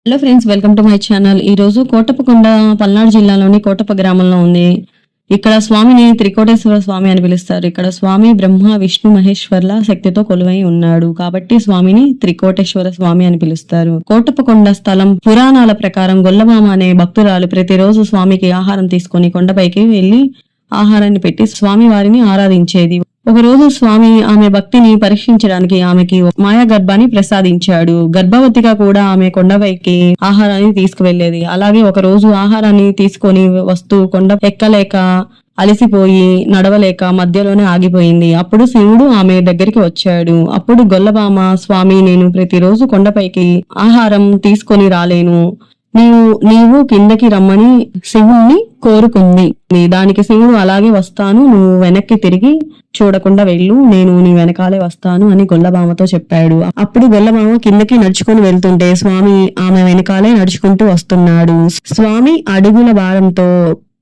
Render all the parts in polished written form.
Hello friends, welcome to my channel. ఈ రోజు కోటప్పకొండ పల్నాడు జిల్లాలోని కోటప్ప గ్రామంలో ఉంది. ఇక్కడ స్వామిని త్రికోటేశ్వర స్వామి అని పిలుస్తారు. ఇక్కడ స్వామి బ్రహ్మ విష్ణు మహేశ్వర్ల శక్తితో కొలువై ఉన్నాడు కాబట్టి స్వామిని త్రికోటేశ్వర స్వామి అని పిలుస్తారు. కోటప్పకొండ స్థలం పురాణాల ప్రకారం గొల్లమామ అనే భక్తురాలు ప్రతిరోజు స్వామికి ఆహారం తీసుకొని కొండపైకి వెళ్లి ఆహారాన్ని పెట్టి స్వామి వారిని ఆరాధించేది. ఒకరోజు స్వామి ఆమె భక్తిని పరీక్షించడానికి ఆమెకి మాయా గర్భాన్ని ప్రసాదించాడు. గర్భవతిగా కూడా ఆమె కొండపైకి ఆహారాన్ని తీసుకువెళ్లేది. అలాగే ఒక రోజు ఆహారాన్ని తీసుకొని వస్తూ కొండ ఎక్కలేక అలసిపోయి నడవలేక మధ్యలోనే ఆగిపోయింది. అప్పుడు శివుడు ఆమె దగ్గరికి వచ్చాడు. అప్పుడు గొల్లబామ, స్వామి, నేను ప్రతిరోజు కొండపైకి ఆహారం తీసుకొని రాలేను, నీవు కిందకి రమ్మని శివుణ్ణి కోరుకుంది. దానికి శివుడు అలాగే వస్తాను, నువ్వు వెనక్కి తిరిగి చూడకుండా వెళ్ళు, నేను నీ వెనకాలే వస్తాను అని గొల్లబామతో చెప్పాడు. అప్పుడు గొల్లబామ కిందకి నడుచుకుని వెళ్తుంటే స్వామి ఆమె వెనకాలే నడుచుకుంటూ వస్తున్నాడు. స్వామి అడుగుల భారంతో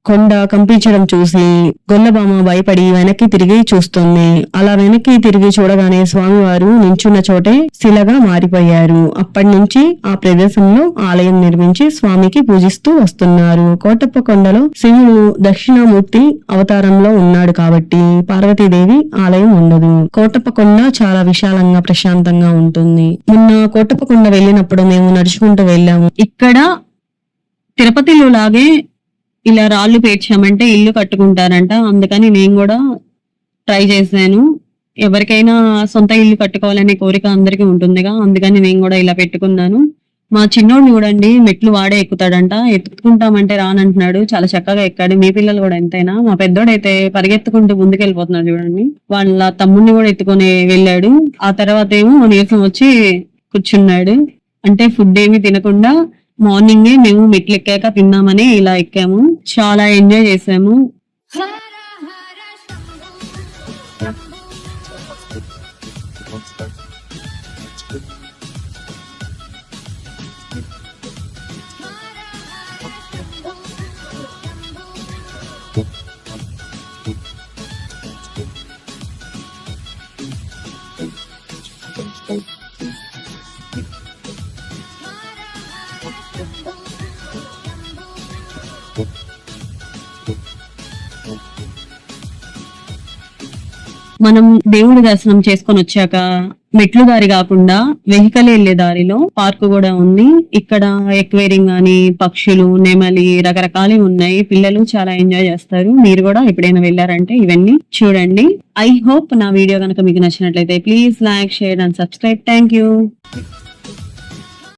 కొండ కంపించడం చూసి గొల్లబామ భయపడి వెనక్కి తిరిగి చూస్తుంది. అలా వెనక్కి తిరిగి చూడగానే స్వామివారు నించున్న చోటే శిలగా మారిపోయారు. అప్పటి నుంచి ఆ ప్రదేశంలో ఆలయం నిర్మించి స్వామికి పూజిస్తూ వస్తున్నారు. కోటప్ప కొండలో శివుడు దక్షిణామూర్తి అవతారంలో ఉన్నాడు కాబట్టి పార్వతీదేవి ఆలయం ఉండదు. కోటప్ప కొండ చాలా విశాలంగా ప్రశాంతంగా ఉంటుంది. మొన్న కోటప్ప కొండ వెళ్ళినప్పుడు మేము నడుచుకుంటూ వెళ్ళాము. ఇక్కడ తిరుపతిలో లాగే ఇలా రాళ్ళు పేర్చామంటే ఇల్లు కట్టుకుంటారంట. అందుకని నేను కూడా ట్రై చేశాను. ఎవరికైనా సొంత ఇల్లు కట్టుకోవాలనే కోరిక అందరికీ ఉంటుందిగా, అందుకని నేను కూడా ఇలా పెట్టుకున్నాను. మా చిన్నోడు చూడండి, మెట్లు వాడే ఎక్కుతాడంట. ఎత్తుకుంటామంటే రానంటున్నాడు. చాలా చక్కగా ఎక్కాడు. మీ పిల్లలు కూడా ఎంతైనా. మా పెద్దోడైతే పరిగెత్తుకుంటూ ముందుకెళ్ళిపోతున్నాడు చూడండి. వాళ్ళ తమ్ముడిని కూడా ఎత్తుకొని వెళ్ళాడు. ఆ తర్వాత ఏమో నీరసం వచ్చి కూర్చున్నాడు. అంటే ఫుడ్ ఏమి తినకుండా మార్నింగే మేము మెట్లు ఎక్కాక తిన్నామని ఇలా ఎక్కాము. చాలా ఎంజాయ్ చేసాము. మనం దేవుడి దర్శనం చేసుకొని వచ్చాక మెట్లు దారి కాకుండా వెహికల్ వెళ్లే దారిలో పార్క్ కూడా ఉంది. ఇక్కడ ఎక్వేరింగ్ అని పక్షులు, నెమలి రకరకాలు ఉన్నాయి. పిల్లలు చాలా ఎంజాయ్ చేస్తారు. మీరు కూడా ఎప్పుడైనా వెళ్ళారంటే ఇవన్నీ చూడండి. ఐ హోప్ నా వీడియో కనుక మీకు నచ్చినట్లయితే please like, share and subscribe. Thank you.